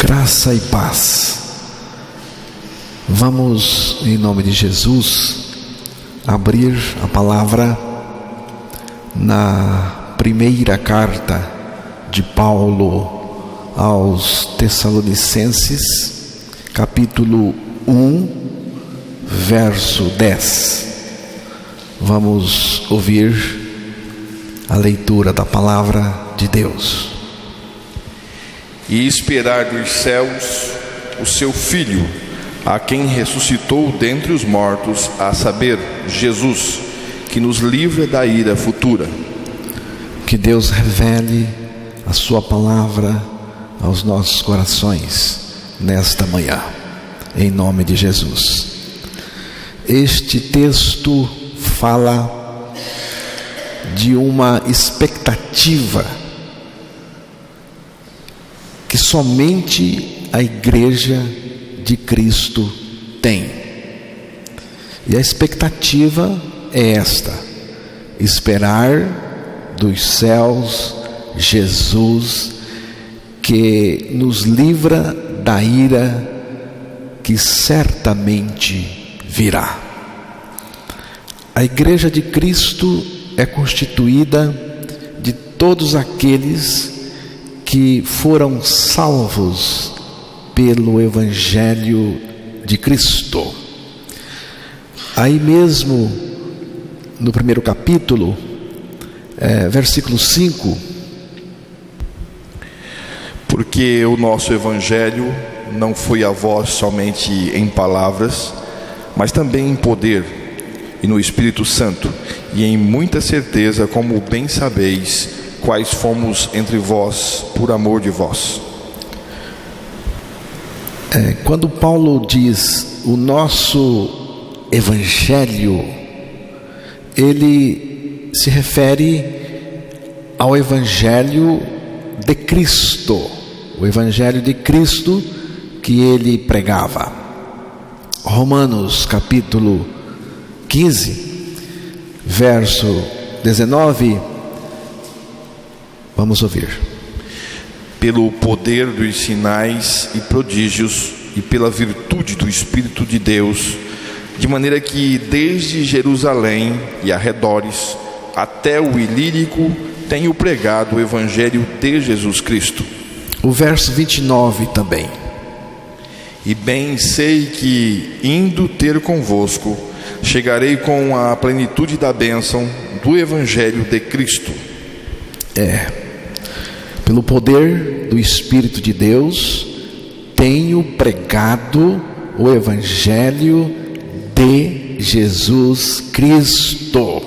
Graça e paz. Vamos, em nome de Jesus, abrir a palavra na primeira carta de Paulo aos Tessalonicenses, capítulo 1, verso 10. Vamos ouvir a leitura da palavra de Deus. E esperar dos céus o seu Filho, a quem ressuscitou dentre os mortos, a saber, Jesus, que nos livra da ira futura. Que Deus revele a sua palavra aos nossos corações nesta manhã, em nome de Jesus. Este texto fala de uma expectativa que somente a Igreja de Cristo tem. E a expectativa é esta: esperar dos céus Jesus, que nos livra da ira que certamente virá. A Igreja de Cristo é constituída de todos aqueles que foram salvos pelo Evangelho de Cristo. Aí mesmo no primeiro capítulo, versículo 5: Porque o nosso Evangelho não foi a vós somente em palavras, mas também em poder e no Espírito Santo, e em muita certeza, como bem sabeis, quais fomos entre vós por amor de vós. Quando Paulo diz o nosso Evangelho, ele se refere ao Evangelho de Cristo, o Evangelho de Cristo que ele pregava. Romanos capítulo 15, verso 19, vamos ouvir. Pelo poder dos sinais e prodígios e pela virtude do Espírito de Deus, de maneira que desde Jerusalém e arredores até o Ilírico tenho pregado o Evangelho de Jesus Cristo. O verso 29 também. E bem sei que, indo ter convosco, chegarei com a plenitude da bênção do Evangelho de Cristo. Pelo poder do Espírito de Deus, tenho pregado o Evangelho de Jesus Cristo.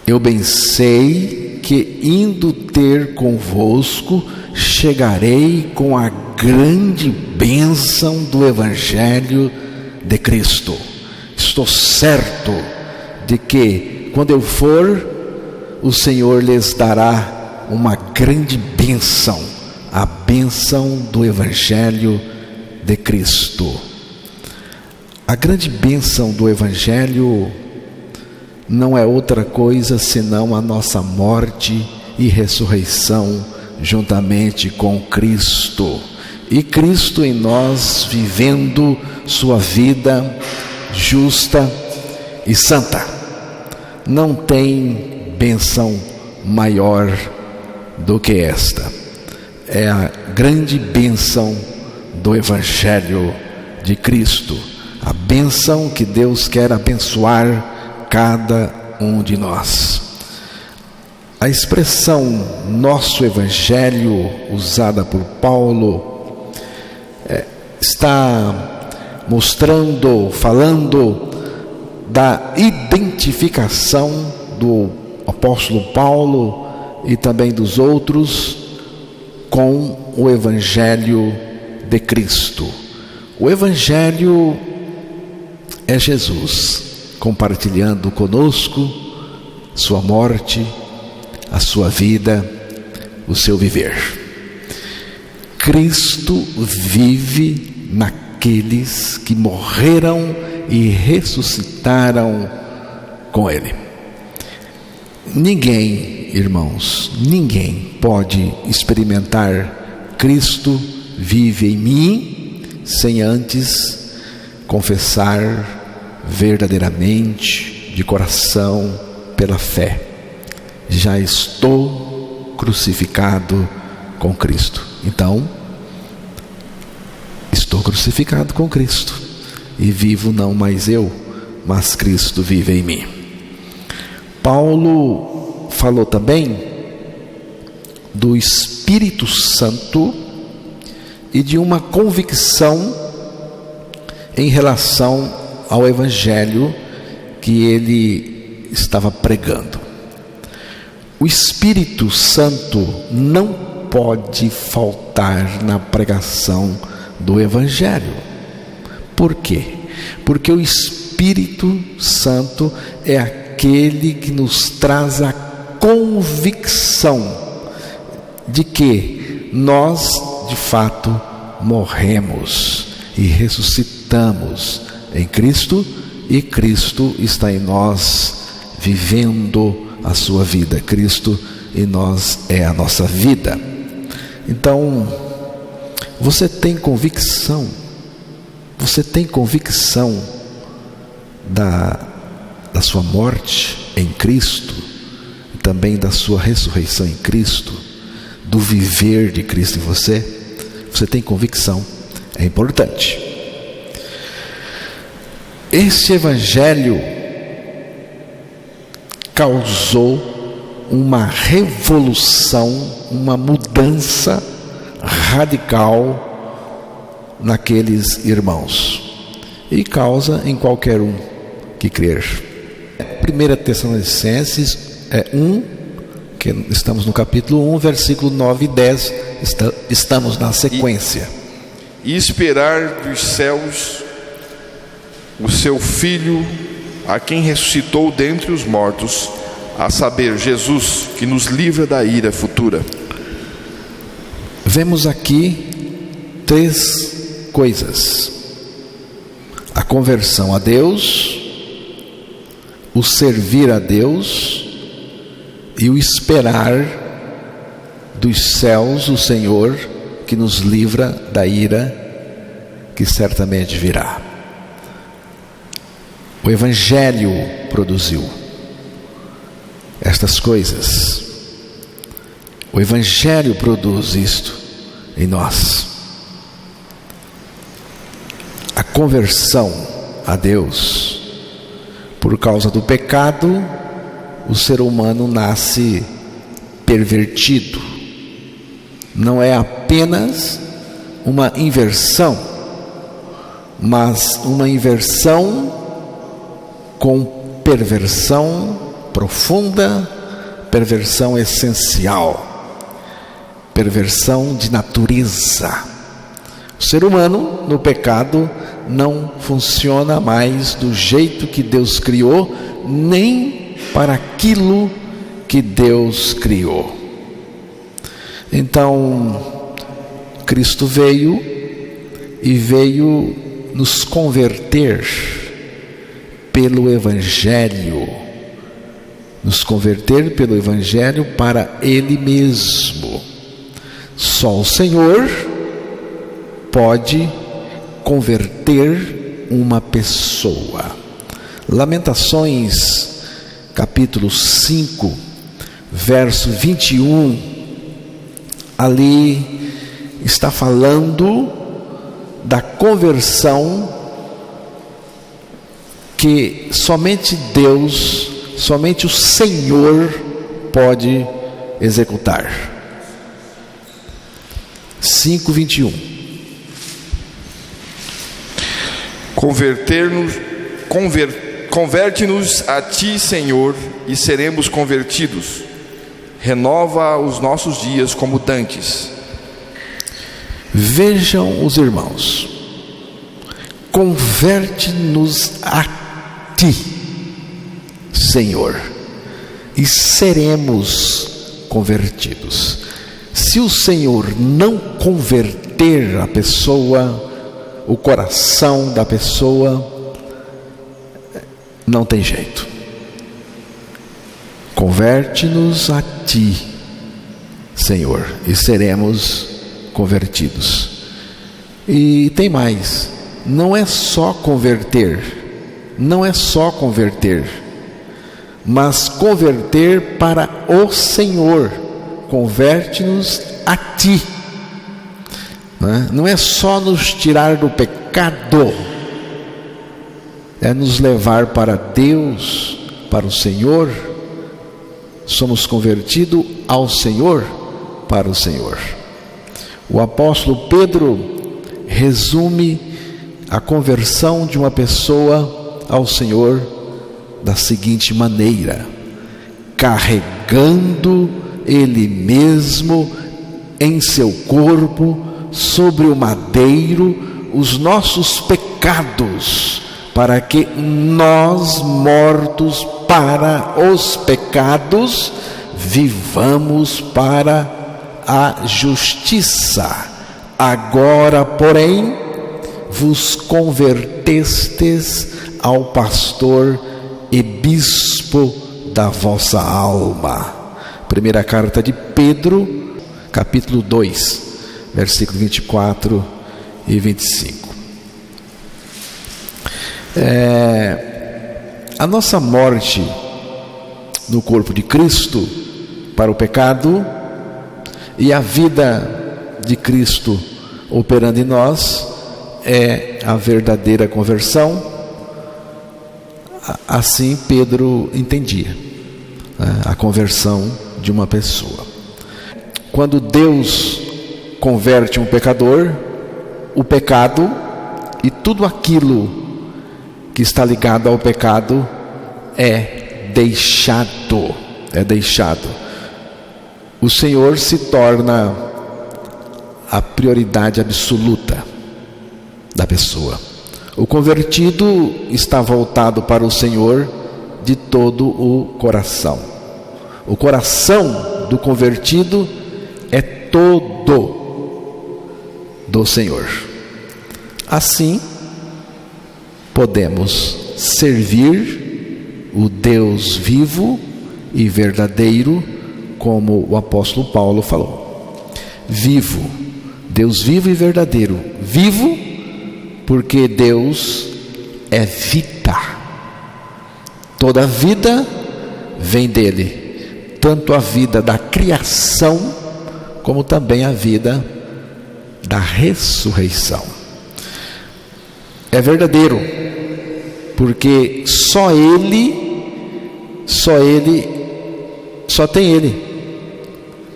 Eu bem sei que, indo ter convosco, chegarei com a grande bênção do Evangelho de Cristo. Estou certo de que, quando eu for, o Senhor lhes dará uma grande bênção, a bênção do Evangelho de Cristo. A grande bênção do Evangelho não é outra coisa senão a nossa morte e ressurreição juntamente com Cristo, e Cristo em nós vivendo sua vida justa e santa. Não tem bênção maior do que esta. É a grande bênção do Evangelho de Cristo, a bênção que Deus quer abençoar cada um de nós. A expressão nosso Evangelho, usada por Paulo, está mostrando, falando da identificação do apóstolo Paulo e também dos outros com o Evangelho de Cristo. O Evangelho é Jesus compartilhando conosco sua morte, a sua vida, o seu viver. Cristo vive naqueles que morreram e ressuscitaram com Ele. Ninguém, irmãos, ninguém pode experimentar Cristo vive em mim, sem antes confessar verdadeiramente, de coração, pela fé: já estou crucificado com Cristo. Então, estou crucificado com Cristo, e vivo não mais eu, mas Cristo vive em mim. Paulo falou também do Espírito Santo e de uma convicção em relação ao Evangelho que ele estava pregando. O Espírito Santo não pode faltar na pregação do Evangelho. Por quê? Porque o Espírito Santo é aquele que nos traz a convicção de que nós, de fato, morremos e ressuscitamos em Cristo, e Cristo está em nós, vivendo a sua vida. Cristo em nós é a nossa vida. Então, você tem convicção da sua morte em Cristo, e também da sua ressurreição em Cristo, do viver de Cristo em você? Você tem convicção? É importante. Este Evangelho causou uma revolução, uma mudança radical naqueles irmãos, e causa em qualquer um que crer. 1 Tessalonicenses 1, que estamos no capítulo 1, versículo 9 e 10, estamos na sequência. E esperar dos céus o seu Filho, a quem ressuscitou dentre os mortos, a saber, Jesus, que nos livra da ira futura. Vemos aqui 3 coisas: a conversão a Deus, o servir a Deus e o esperar dos céus o Senhor, que nos livra da ira que certamente virá. O Evangelho produziu estas coisas. O Evangelho produz isto em nós. A conversão a Deus. Por causa do pecado, o ser humano nasce pervertido. Não é apenas uma inversão, mas uma inversão com perversão profunda, perversão essencial, perversão de natureza. O ser humano, no pecado, não funciona mais do jeito que Deus criou, nem para aquilo que Deus criou. Então, Cristo veio nos converter pelo Evangelho, para Ele mesmo. Só o Senhor pode converter uma pessoa. Lamentações, capítulo 5, verso 21, ali está falando da conversão que somente Deus, somente o Senhor pode executar. 5:21. Converte-nos a Ti, Senhor, e seremos convertidos. Renova os nossos dias como dantes. Vejam os irmãos. Converte-nos a Ti, Senhor, e seremos convertidos. Se o Senhor não converter a pessoa, o coração da pessoa, não tem jeito. Converte-nos a Ti, Senhor, e seremos convertidos. E tem mais, não é só converter, mas converter para o Senhor. Converte-nos a Ti. Não é só nos tirar do pecado, é nos levar para Deus, para o Senhor. Somos convertidos ao Senhor, para o Senhor. O apóstolo Pedro resume a conversão de uma pessoa ao Senhor da seguinte maneira: carregando Ele mesmo em seu corpo sobre o madeiro os nossos pecados, para que nós, mortos para os pecados, vivamos para a justiça. Agora, porém, vos convertestes ao pastor e bispo da vossa alma. Primeira carta de Pedro, capítulo 2, versículo 24 e 25. A nossa morte no corpo de Cristo para o pecado e a vida de Cristo operando em nós é a verdadeira conversão. Assim Pedro entendia a conversão de uma pessoa. Quando Deus converte um pecador, o pecado e tudo aquilo que está ligado ao pecado é deixado. O Senhor se torna a prioridade absoluta da pessoa. O convertido está voltado para o Senhor de todo o coração. O coração do convertido é todo do Senhor. Assim, podemos servir o Deus vivo e verdadeiro, como o apóstolo Paulo falou. Vivo, Deus vivo e verdadeiro. Vivo porque Deus é vida. Toda vida vem dele, tanto a vida da criação como também a vida da ressurreição. É verdadeiro porque só tem Ele.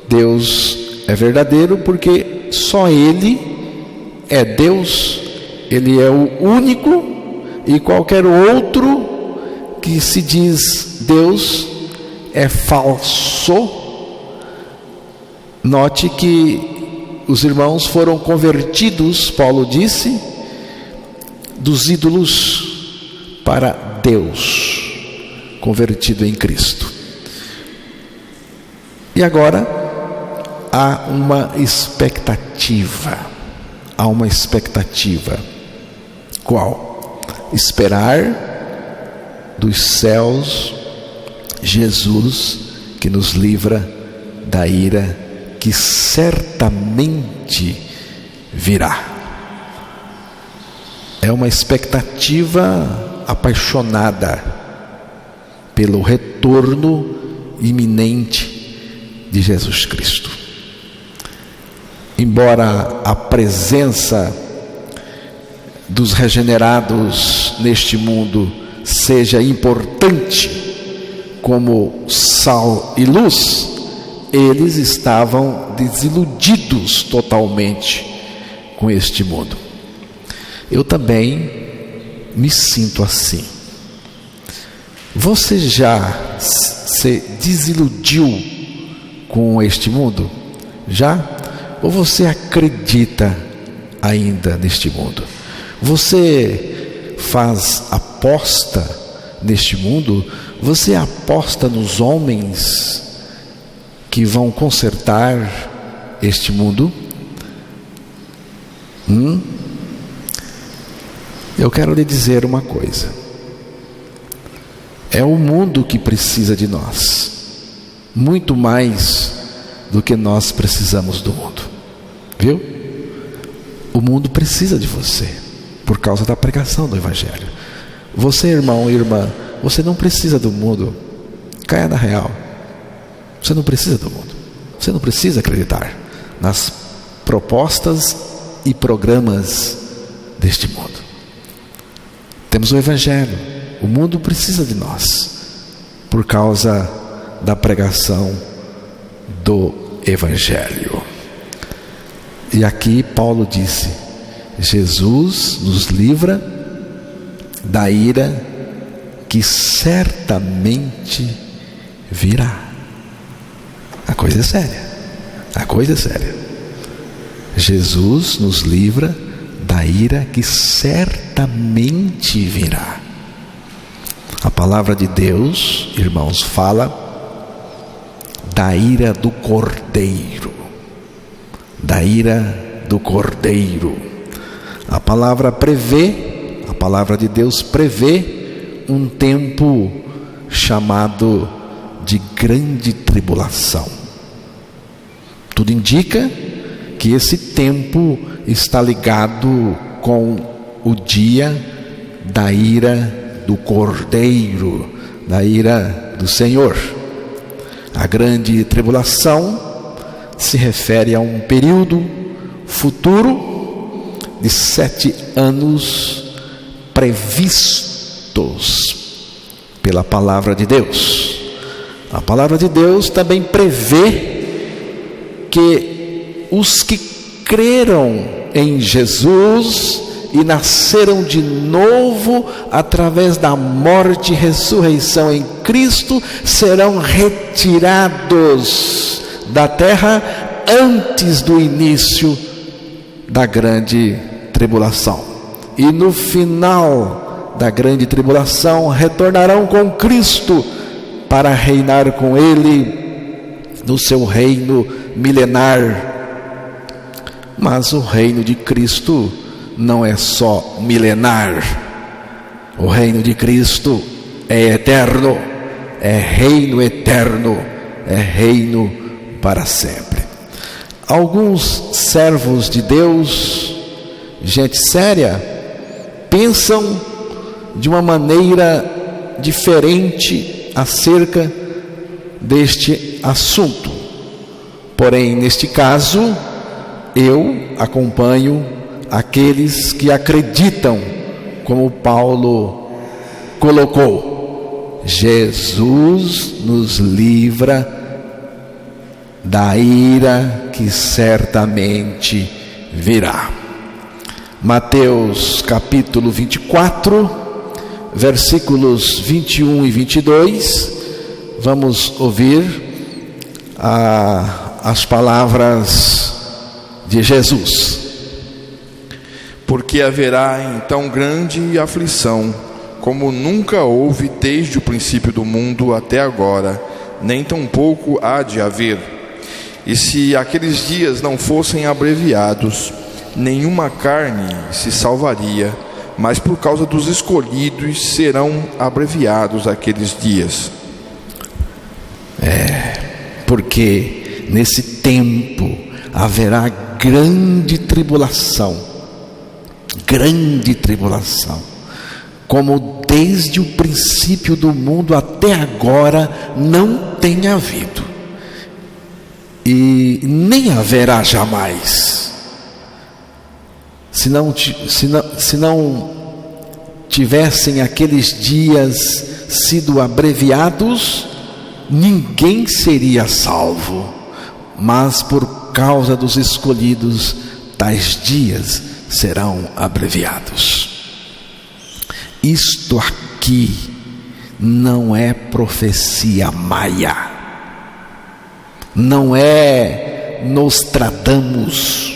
Deus é verdadeiro porque só Ele é Deus. Ele é o único, e qualquer outro que se diz Deus é falso. Note que os irmãos foram convertidos, Paulo disse, dos ídolos para Deus, convertido em Cristo. E agora há uma expectativa. Qual? Esperar dos céus Jesus, que nos livra da ira que certamente virá. É uma expectativa apaixonada pelo retorno iminente de Jesus Cristo. Embora a presença dos regenerados neste mundo seja importante como sal e luz, eles estavam desiludidos totalmente com este mundo. Eu também me sinto assim. Você já se desiludiu com este mundo? Já? Ou você acredita ainda neste mundo? Você faz aposta neste mundo? Você aposta nos homens que vão consertar este mundo? Eu quero lhe dizer uma coisa. É o mundo que precisa de nós, muito mais do que nós precisamos do mundo. Viu? O mundo precisa de você por causa da pregação do Evangelho. Você, irmão e irmã, você não precisa do mundo. Caia na real. Você não precisa do mundo. Você não precisa acreditar nas propostas e programas deste mundo. Temos o Evangelho. O mundo precisa de nós por causa da pregação do Evangelho. E aqui Paulo disse: Jesus nos livra da ira que certamente virá. A coisa é séria. A coisa é séria. Jesus nos livra da ira que certamente virá. A palavra de Deus, irmãos, fala da ira do Cordeiro. Da ira do Cordeiro. A palavra de Deus prevê um tempo chamado de grande tribulação. Tudo indica que esse tempo está ligado com o dia da ira do Cordeiro, da ira do Senhor. A grande tribulação se refere a um período futuro de 7 anos previstos pela palavra de Deus. A palavra de Deus também prevê que os que creram em Jesus e nasceram de novo através da morte e ressurreição em Cristo serão retirados da terra antes do início da grande tribulação. E no final da grande tribulação retornarão com Cristo para reinar com Ele no seu reino milenar. Mas o reino de Cristo não é só milenar. O reino de Cristo é eterno, é reino eterno, é reino para sempre. Alguns servos de Deus, gente séria, pensam de uma maneira diferente acerca deste assunto. Porém, neste caso, eu acompanho aqueles que acreditam, como Paulo colocou: Jesus nos livra da ira que certamente virá. Mateus capítulo 24, versículos 21 e 22, vamos ouvir as palavras de Jesus. Porque haverá então grande aflição, como nunca houve desde o princípio do mundo até agora, nem tampouco há de haver. E se aqueles dias não fossem abreviados, nenhuma carne se salvaria, mas por causa dos escolhidos serão abreviados aqueles dias. Porque nesse tempo haverá grande tribulação, como desde o princípio do mundo até agora não tem havido, e nem haverá jamais. Se não tivessem aqueles dias sido abreviados, ninguém seria salvo, mas por causa dos escolhidos, tais dias serão abreviados. Isto aqui não é profecia maia, não é Nostradamus,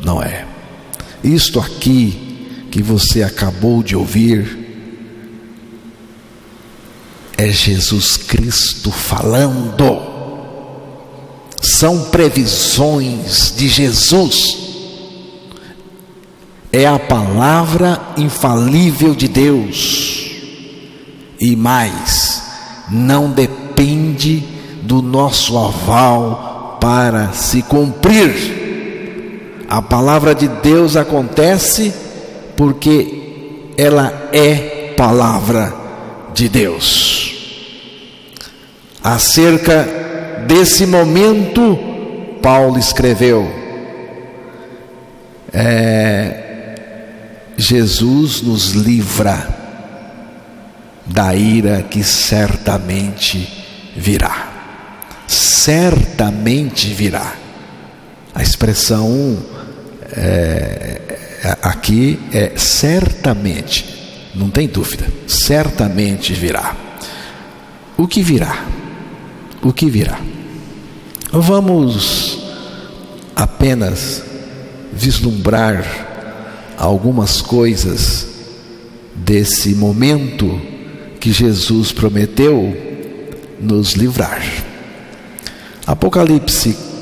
não é. Isto aqui que você acabou de ouvir é Jesus Cristo falando. São previsões de Jesus. É a palavra infalível de Deus. E mais, não depende do nosso aval para se cumprir. A palavra de Deus acontece porque ela é palavra de Deus. Acerca desse momento, Paulo escreveu: Jesus nos livra da ira que certamente virá. Certamente virá. A expressão aqui é certamente, não tem dúvida, certamente virá. O que virá? O que virá? Vamos apenas vislumbrar algumas coisas desse momento que Jesus prometeu nos livrar. Apocalipse,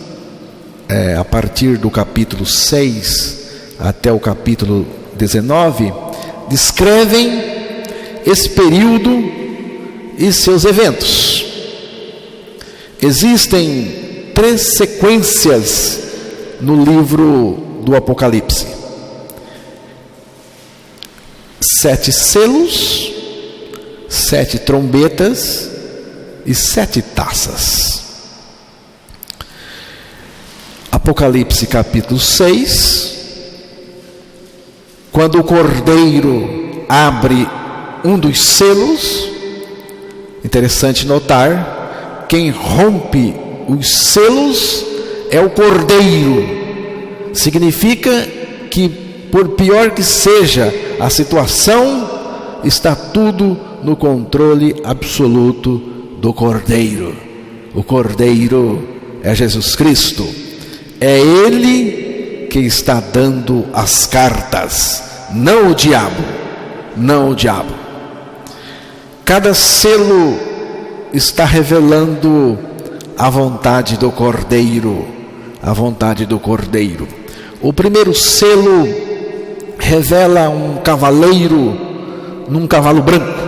a partir do capítulo 6 até o capítulo 19, descrevem esse período e seus eventos. Existem 3 sequências no livro do Apocalipse: 7 selos, 7 trombetas e 7 taças. Apocalipse capítulo 6, quando o Cordeiro abre um dos selos, interessante notar, quem rompe os selos é o Cordeiro. Significa que, por pior que seja a situação, está tudo no controle absoluto do Cordeiro. O Cordeiro é Jesus Cristo. É Ele que está dando as cartas, não o diabo, não o diabo. Cada selo está revelando a vontade do Cordeiro, a vontade do Cordeiro. O primeiro selo revela um cavaleiro num cavalo branco.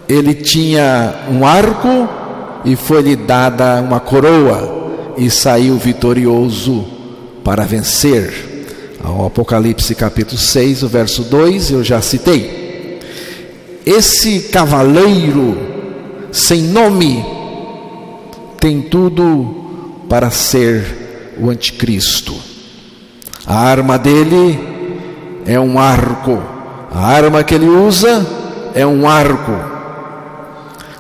Ele tinha um arco e foi-lhe dada uma coroa e saiu vitorioso para vencer. O Apocalipse capítulo 6, o verso 2, eu já citei. Esse cavaleiro sem nome tem tudo para ser o anticristo. A arma dele é um arco. A arma que ele usa é um arco.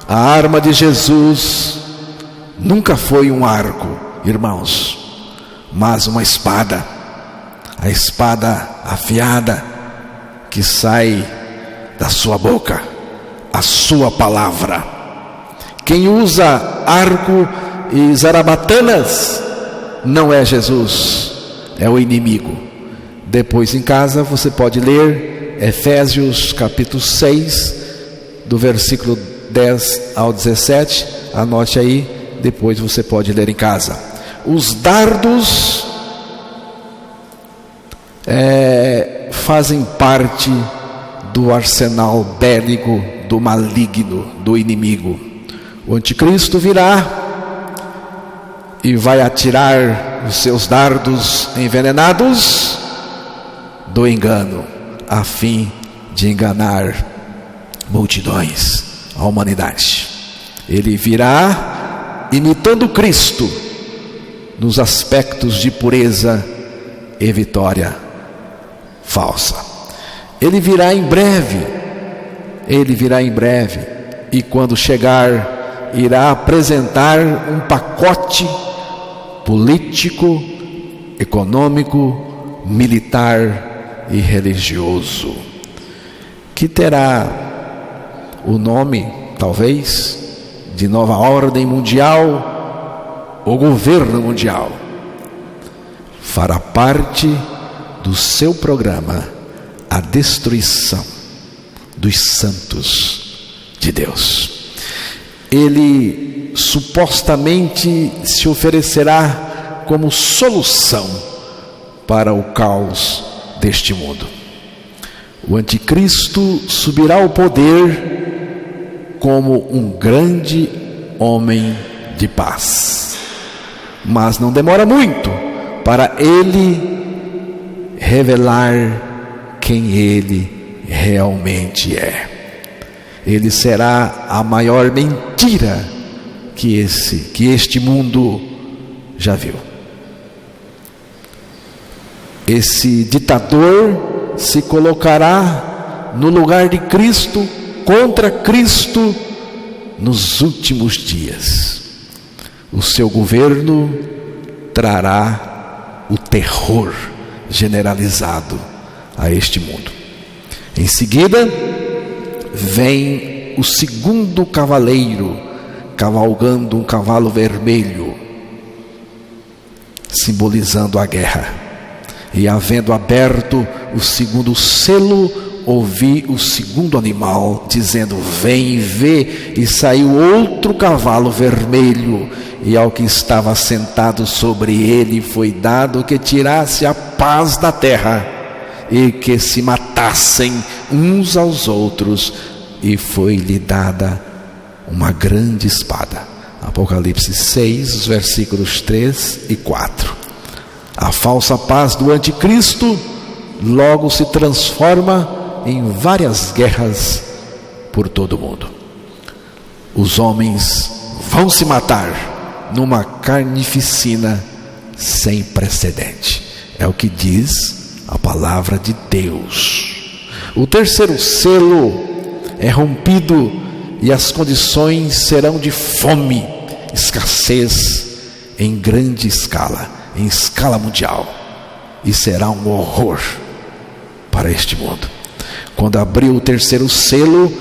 A arma de Jesus nunca foi um arco, irmãos, mas uma espada. A espada afiada que sai da sua boca, a sua palavra. Quem usa arco e zarabatanas não é Jesus, é o inimigo. Depois em casa você pode ler Efésios capítulo 6, do versículo 10 ao 17, anote aí, depois você pode ler em casa. Os dardos fazem parte do arsenal bélico do maligno, do inimigo. O anticristo virá e vai atirar os seus dardos envenenados do engano, a fim de enganar multidões, a humanidade. Ele virá imitando Cristo nos aspectos de pureza e vitória falsa. Ele virá em breve, e quando chegar, irá apresentar um pacote político, econômico, militar e religioso, que terá o nome, talvez, de nova ordem mundial ou governo mundial. Fará parte do seu programa a destruição dos santos de Deus. Ele supostamente se oferecerá como solução para o caos deste mundo. O anticristo subirá ao poder como um grande homem de paz, mas não demora muito para ele revelar quem ele realmente é. Ele será a maior mentira que este mundo já viu. Esse ditador se colocará no lugar de Cristo, contra Cristo, nos últimos dias. O seu governo trará o terror generalizado a este mundo. Em seguida, vem o segundo cavaleiro, cavalgando um cavalo vermelho, simbolizando a guerra. E havendo aberto o segundo selo, ouvi o segundo animal dizendo: vem e vê. E saiu outro cavalo vermelho, e ao que estava sentado sobre ele foi dado que tirasse a paz da terra, e que se matassem uns aos outros, e foi-lhe dada uma grande espada. Apocalipse 6, versículos 3 e 4. A falsa paz do anticristo logo se transforma em várias guerras por todo o mundo. Os homens vão se matar numa carnificina sem precedente. É o que diz a palavra de Deus. O terceiro selo é rompido e as condições serão de fome, escassez em grande escala, em escala mundial, e será um horror para este mundo. Quando abriu o terceiro selo,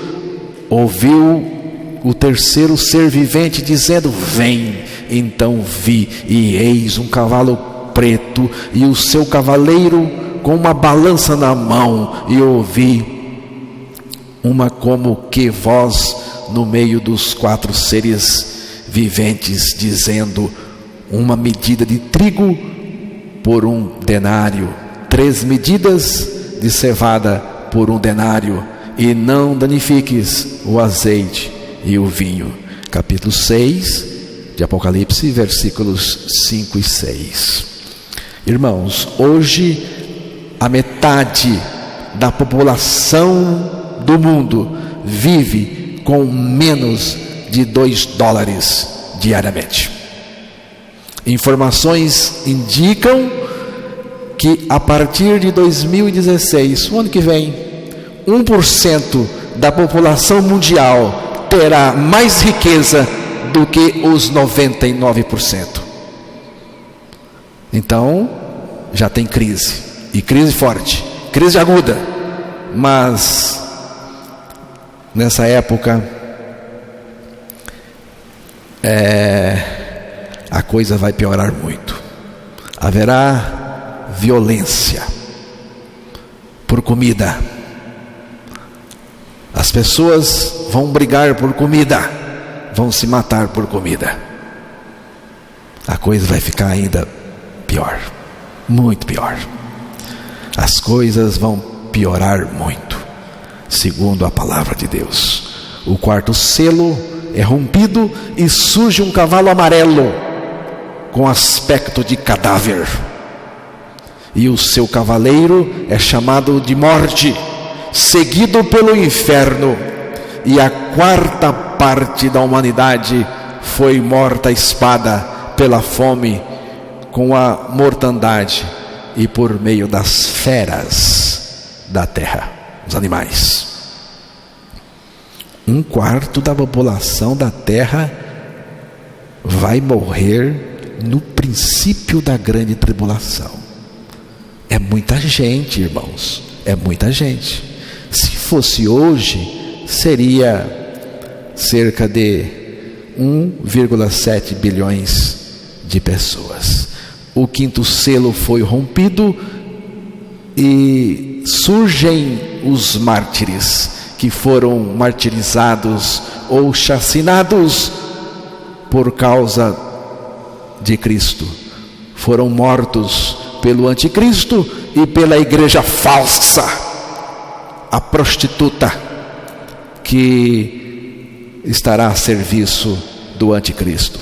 ouviu o terceiro ser vivente dizendo: vem. Então vi, e eis um cavalo preto, e o seu cavaleiro com uma balança na mão, e ouvi uma como que voz no meio dos quatro seres viventes, dizendo: uma medida de trigo por 1 denário, 3 medidas de cevada por 1 denário, e não danifiques o azeite e o vinho. Capítulo 6 de Apocalipse, versículos 5 e 6. Irmãos, hoje a metade da população do mundo vive com menos de $2 diariamente. Informações indicam que a partir de 2016, o ano que vem, 1% da população mundial terá mais riqueza do que os 99%. Então, já tem crise, e crise forte, crise aguda. Mas nessa época a coisa vai piorar muito. Haverá violência por comida. As pessoas vão brigar por comida, vão se matar por comida. A coisa vai ficar ainda pior, muito pior. As coisas vão piorar muito, segundo a palavra de Deus. O quarto selo é rompido e surge um cavalo amarelo com aspecto de cadáver, e o seu cavaleiro é chamado de Morte, seguido pelo inferno, e a 4ª parte da humanidade foi morta à espada, pela fome, com a mortandade e por meio das feras da terra, os animais. 1/4 da população da terra vai morrer no princípio da grande tribulação. É muita gente, irmãos, é muita gente. Se fosse hoje, seria cerca de 1,7 bilhões de pessoas. O 5º selo foi rompido e surgem os mártires, que foram martirizados ou chacinados por causa de Cristo. Foram mortos pelo anticristo e pela igreja falsa, a prostituta, que estará a serviço do anticristo.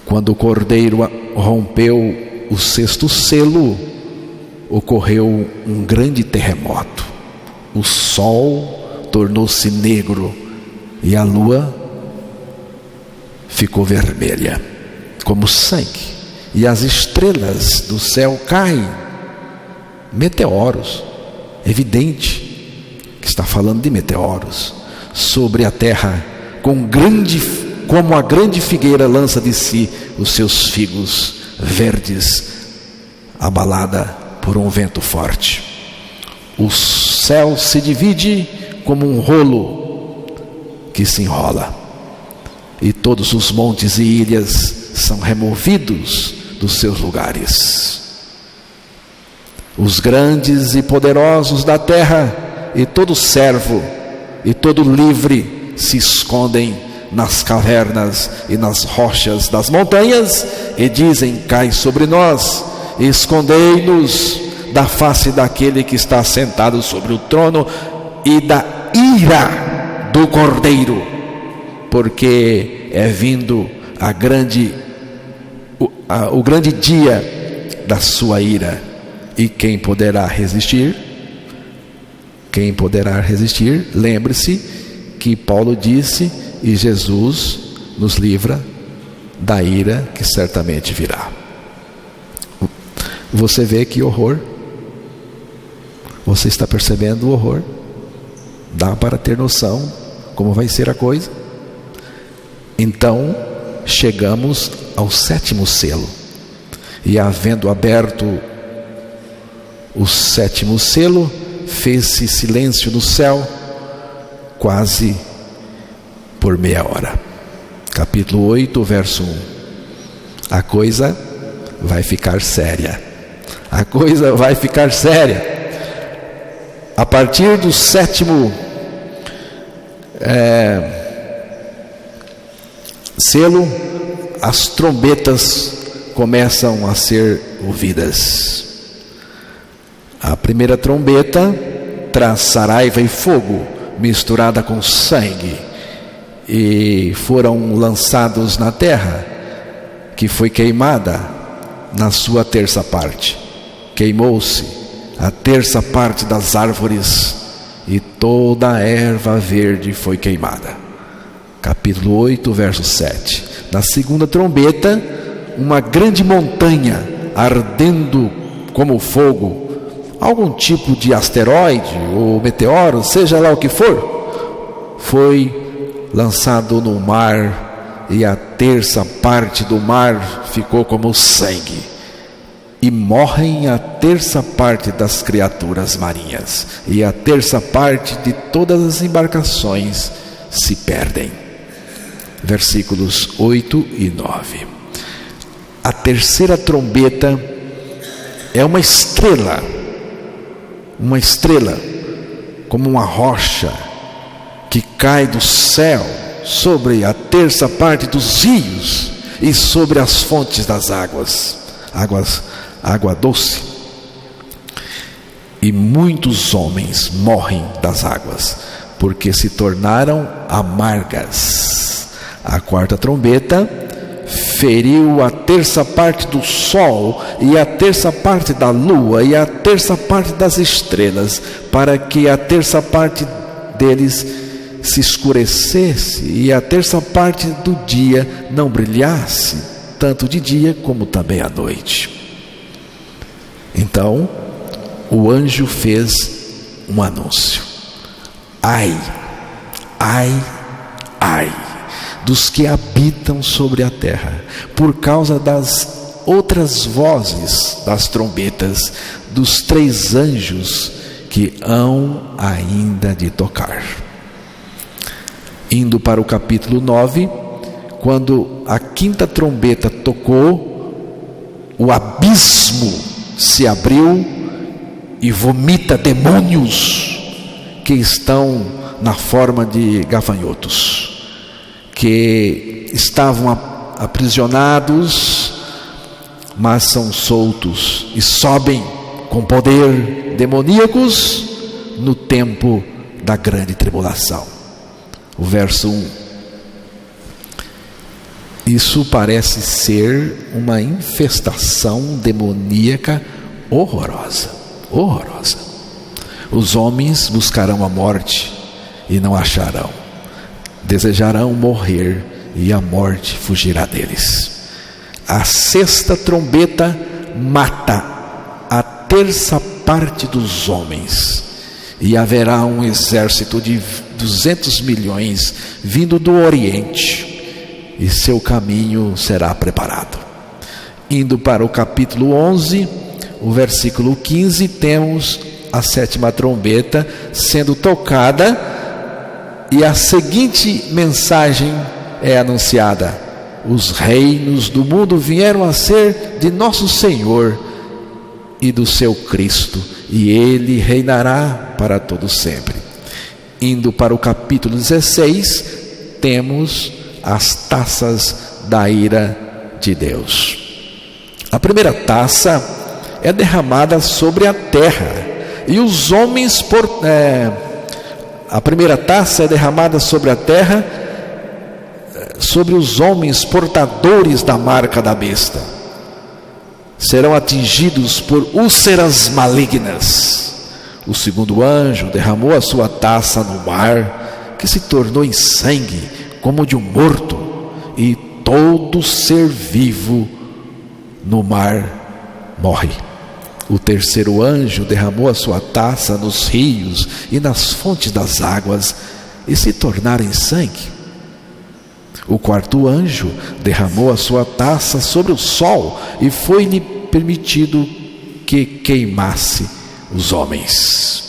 Quando o cordeiro rompeu o sexto selo, ocorreu um grande terremoto. O sol tornou-se negro e a lua ficou vermelha, como sangue. E as estrelas do céu caem, meteoros, evidente que está falando de meteoros, sobre a terra, como a grande figueira lança de si os seus figos verdes, abalada por um vento forte. O céu se divide como um rolo que se enrola, e todos os montes e ilhas são removidos dos seus lugares. Os grandes e poderosos da terra e todo servo e todo livre se escondem nas cavernas e nas rochas das montanhas e dizem: cai sobre nós, escondei-nos da face daquele que está sentado sobre o trono e da ira do Cordeiro, porque é vindo o grande dia da sua ira. E quem poderá resistir? Quem poderá resistir? Lembre-se que Paulo disse: e Jesus nos livra da ira que certamente virá. Você vê que horror? Você está percebendo o horror? Dá para ter noção como vai ser a coisa? Então chegamos ao sétimo selo, e havendo aberto o sétimo selo, fez-se silêncio no céu, quase por meia hora. Capítulo 8, verso 1. A coisa vai ficar séria. A coisa vai ficar séria. A partir do sétimo selo, as trombetas começam a ser ouvidas. A primeira trombeta traz saraiva e fogo misturada com sangue, e foram lançados na terra, que foi queimada na sua terça parte. Queimou-se a terça parte das árvores, e toda a erva verde foi queimada. Capítulo 8, verso 7. Na segunda trombeta, uma grande montanha ardendo como fogo, algum tipo de asteroide ou meteoro, seja lá o que for, foi lançado no mar, e a terça parte do mar ficou como sangue, e morrem a terça parte das criaturas marinhas, e a terça parte de todas as embarcações se perdem. Versículos 8 e 9. A terceira trombeta é uma estrela, como uma rocha que cai do céu sobre a terça parte dos rios e sobre as fontes das água doce. E muitos homens morrem das águas, porque se tornaram amargas. A quarta trombeta feriu a terça parte do sol e a terça parte da lua e a terça parte das estrelas, para que a terça parte deles se escurecesse e a terça parte do dia não brilhasse, tanto de dia como também à noite. Então o anjo fez um anúncio: ai, ai, ai dos que habitam sobre a terra, por causa das outras vozes das trombetas dos 3 anjos que hão ainda de tocar. Indo para o capítulo 9, quando a quinta trombeta tocou, o abismo se abriu e vomita demônios que estão na forma de gafanhotos, que estavam aprisionados, mas são soltos e sobem com poder demoníacos no tempo da grande tribulação. O verso 1. Isso parece ser uma infestação demoníaca horrorosa, horrorosa. Os homens buscarão a morte e não acharão. Desejarão morrer e a morte fugirá deles. A sexta trombeta mata a terça parte dos homens, e haverá um exército de 200 milhões vindo do Oriente, e seu caminho será preparado. Indo para o capítulo 11, o versículo 15, temos a sétima trombeta sendo tocada, e a seguinte mensagem é anunciada: os reinos do mundo vieram a ser de nosso Senhor e do seu Cristo, e ele reinará para todo sempre. Indo para o capítulo 16, temos as taças da ira de Deus. A primeira taça é derramada sobre a terra, e os homens a primeira taça é derramada sobre a terra, sobre os homens portadores da marca da besta. Serão atingidos por úlceras malignas. O segundo anjo derramou a sua taça no mar, que se tornou em sangue como de um morto, e todo ser vivo no mar morre. O terceiro anjo derramou a sua taça nos rios e nas fontes das águas, e se tornaram em sangue. O quarto anjo derramou a sua taça sobre o sol, e foi-lhe permitido que queimasse os homens.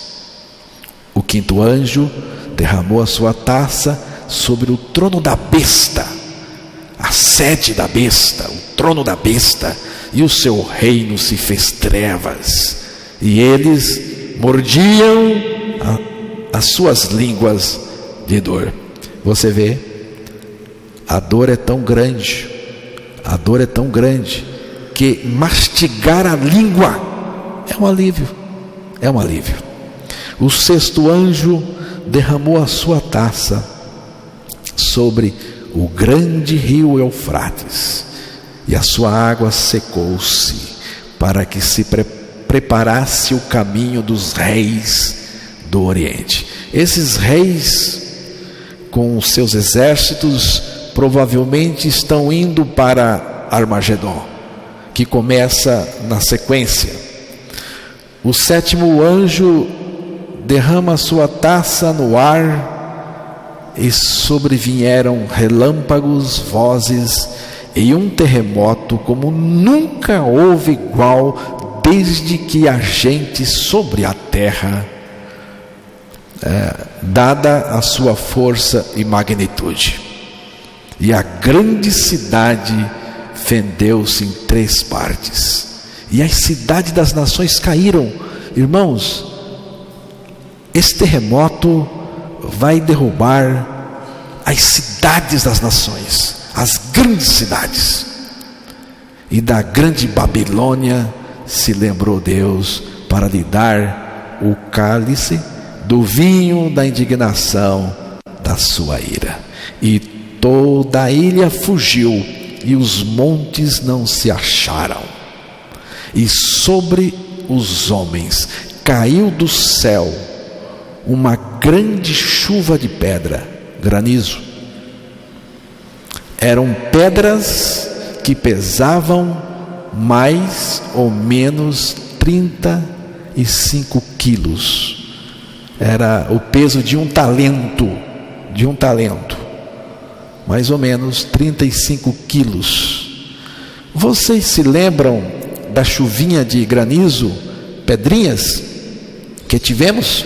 O quinto anjo derramou a sua taça sobre o trono da besta, a sede da besta, o trono da besta, e o seu reino se fez trevas, e eles mordiam as suas línguas de dor. Você vê, a dor é tão grande, que mastigar a língua é um alívio, O sexto anjo derramou a sua taça sobre o grande rio Eufrates, e a sua água secou-se, para que se preparasse o caminho dos reis do Oriente. Esses reis, com os seus exércitos, provavelmente estão indo para Armagedon, que começa na sequência. O sétimo anjo derrama a sua taça no ar, e sobrevieram relâmpagos, vozes e um terremoto como nunca houve igual desde que a gente sobre a terra, dada a sua força e magnitude. E a grande cidade fendeu-se em 3 partes, e as cidades das nações caíram. Irmãos, esse terremoto vai derrubar as cidades das nações, as grandes cidades. E da grande Babilônia se lembrou Deus para lhe dar o cálice do vinho da indignação da sua ira. E toda a ilha fugiu, e os montes não se acharam. E sobre os homens caiu do céu uma grande chuva de pedra, granizo. Eram pedras que pesavam mais ou menos 35 quilos. Era o peso de um talento, mais ou menos 35 quilos. Vocês se lembram da chuvinha de granizo, pedrinhas, que tivemos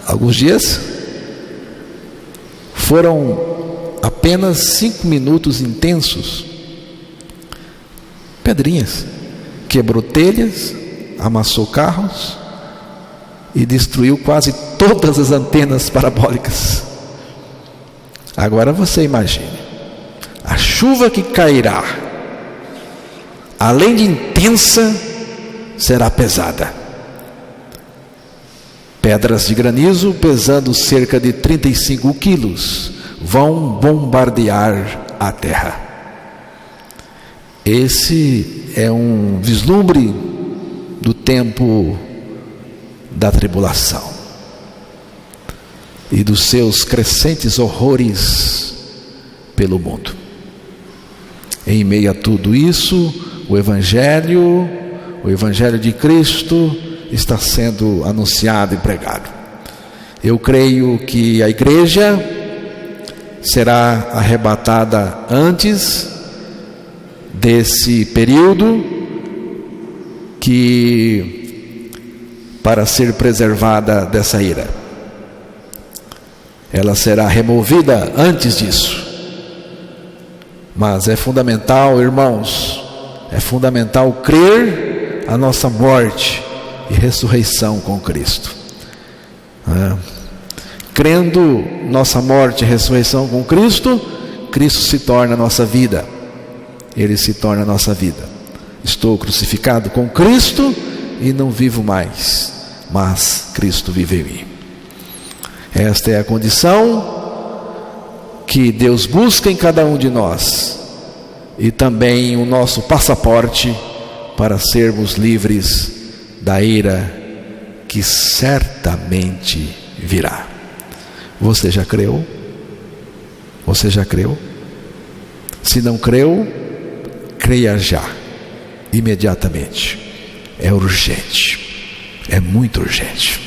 alguns dias? Foram apenas 5 minutos intensos. Pedrinhas, quebrou telhas, amassou carros e destruiu quase todas as antenas parabólicas. Agora você imagine, a chuva que cairá, além de intensa, será pesada. Pedras de granizo pesando cerca de 35 quilos, vão bombardear a terra. Esse é um vislumbre do tempo da tribulação e dos seus crescentes horrores pelo mundo. Em meio a tudo isso, o Evangelho de Cristo está sendo anunciado e pregado. Eu creio que a igreja será arrebatada antes desse período, para ser preservada dessa ira. Ela será removida antes disso. Mas é fundamental, irmãos, é fundamental crer a nossa morte e ressurreição com Cristo. Crendo nossa morte e ressurreição com Cristo, Cristo se torna a nossa vida. Ele se torna a nossa vida. Estou crucificado com Cristo e não vivo mais, mas Cristo vive em mim. Esta é a condição que Deus busca em cada um de nós, e também o nosso passaporte para sermos livres da ira que certamente virá. Você já creu? Você já creu? Se não creu, creia já, imediatamente. É urgente, é muito urgente.